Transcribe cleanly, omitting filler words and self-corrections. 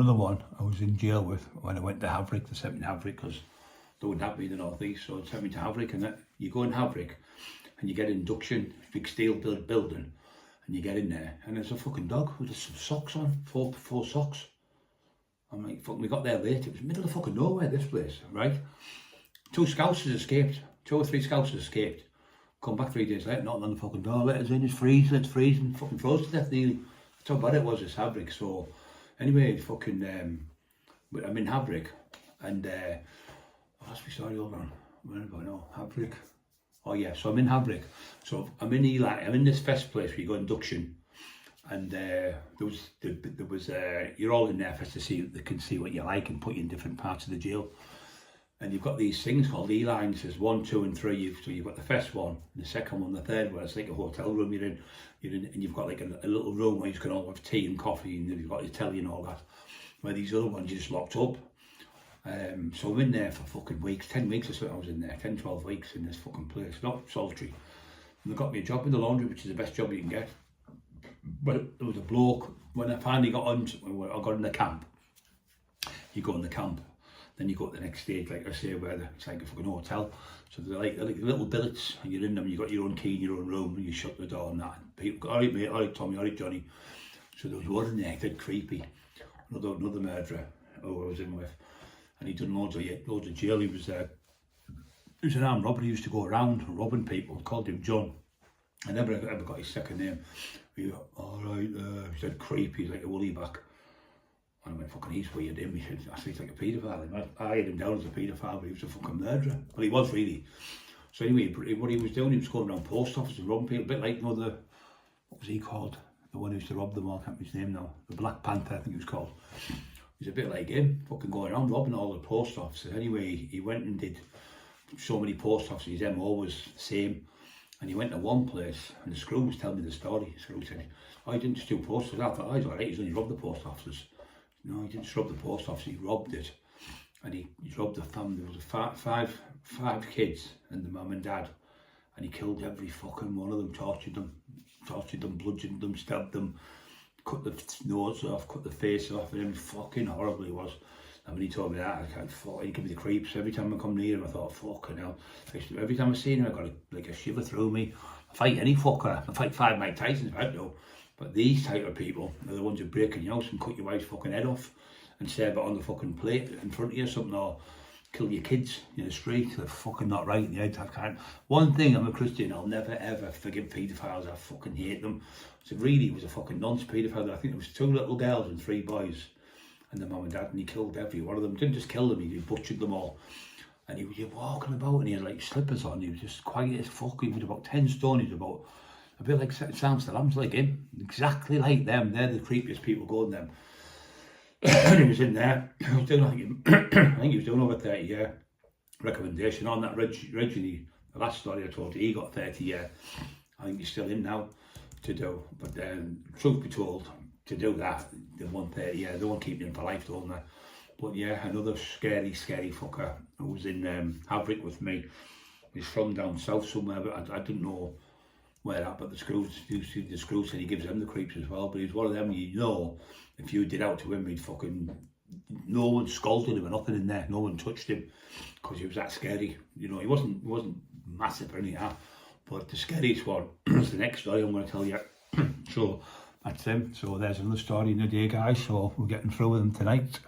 Another one I was in jail with when I went to Haverick. They sent me to Haverick because they wouldn't have me in the North East, so they sent me to Haverick. And you go in Haverick and you get induction, big steel building, and you get in there and there's a fucking dog with some socks on, four socks. I'm like, fuck, we got there late. It was middle of fucking nowhere, this place, right? 2 Scousers escaped, 2 or 3 Scousers escaped. Come back 3 days later, knocking on the fucking door, let us in, it's freezing, fucking froze to death nearly. That's how bad it was, this Haverick. So anyway, fucking, I'm in Haverick, and what's my story over on? Where am I now? Haverick. Oh yeah, so I'm in Haverick. So I'm in Eli, I'm in this fest place where you go induction, and there was you're all in there first to see, they can see what you like and put you in different parts of the jail. And you've got these things called E-lines. There's 1, 2 and 3. So you've got the first one, the second one, the third one. It's like a hotel room you're in, and you've got like a little room where you can all have tea and coffee, and you've got your telly and all that. Where these other ones, you're just locked up. So I'm in there for fucking weeks, 10 weeks or so I was in there, 10, 12 weeks in this fucking place, not solitary. And they got me a job in the laundry, which is the best job you can get. But there was a bloke, when I finally got on, when I got in the camp, you go in the camp, then you go to the next stage, like I say, where it's like a fucking hotel. So they're like little billets, and you're in them, you got your own key in your own room, and you shut the door and that. And people go, all right mate, all right Tommy, all right Johnny. So there was one in there, dead creepy, another murderer who I was in with. And he'd done loads of jail. He was an armed robber. He used to go around robbing people. I called him John. I never ever got his second name. He went, all right, he said creepy, like a woolly back. And I went, fucking, he's weird, him. He said, I said, he's like a paedophile. I had him down as a paedophile, but he was a fucking murderer. Well, he was really. So anyway, what he was doing, he was going around post offices and robbing people, a bit like, you know, what was he called? The one who used to rob them all, I can't remember his name now. The Black Panther, I think he was called. He's a bit like him, fucking going around robbing all the post offices. Anyway, he went and did so many post offices, his MO was the same. And he went to one place, and the screw was telling me the story. The screw said, oh, he didn't just do post offices. I thought, oh, he's all right, he's only robbed the post offices. No, he didn't just rob the post office, he robbed it. And he robbed the family. There was five kids and the mum and dad. And he killed every fucking one of them, tortured them, bludgeoned them, stabbed them, cut the nose off, cut the face off, and fucking horrible he was. And when he told me that, I can't fuck, he gave me the creeps. Every time I come near him, I thought, fucking hell. Every time I see him, I got like a shiver through me. I fight any fucker. I fight 5 Mike Tysons, I don't know. But these type of people are the ones who break in your house and cut your wife's fucking head off and serve it on the fucking plate in front of you or something, or kill your kids in the street. They're fucking not right in the head. I can't. One thing, I'm a Christian, I'll never ever forgive paedophiles. I fucking hate them. So really, he was a fucking nonce paedophile. I think there was 2 little girls and 3 boys, and the mum and dad, and he killed every one of them. Didn't just kill them, he butchered them all. And he was walking about, and he had like slippers on. He was just quiet as fuck. He was about 10 stone. He was about a bit like Sam Stallam's, like him, exactly like them. They're the creepiest people going them. And he was in there. He was doing, I think he was doing over 30 year recommendation on that. Reggie, the last story I told you, he got 30 year. I think he's still in now to do. But truth be told, to do that, they want 30 year. They won't keep him for life, don't they? But yeah, another scary fucker who was in Haverick with me. He's from down south somewhere, but I didn't know where at, but the screw said he gives them the creeps as well. But he's one of them, you know, if you did out to him, he'd fucking, no one scolded him or nothing in there, no one touched him, because he was that scary. You know, he wasn't massive or anything like that, but the scariest one is the next story I'm going to tell you. So that's him. So there's another story in the day, guys, so we're getting through with them tonight.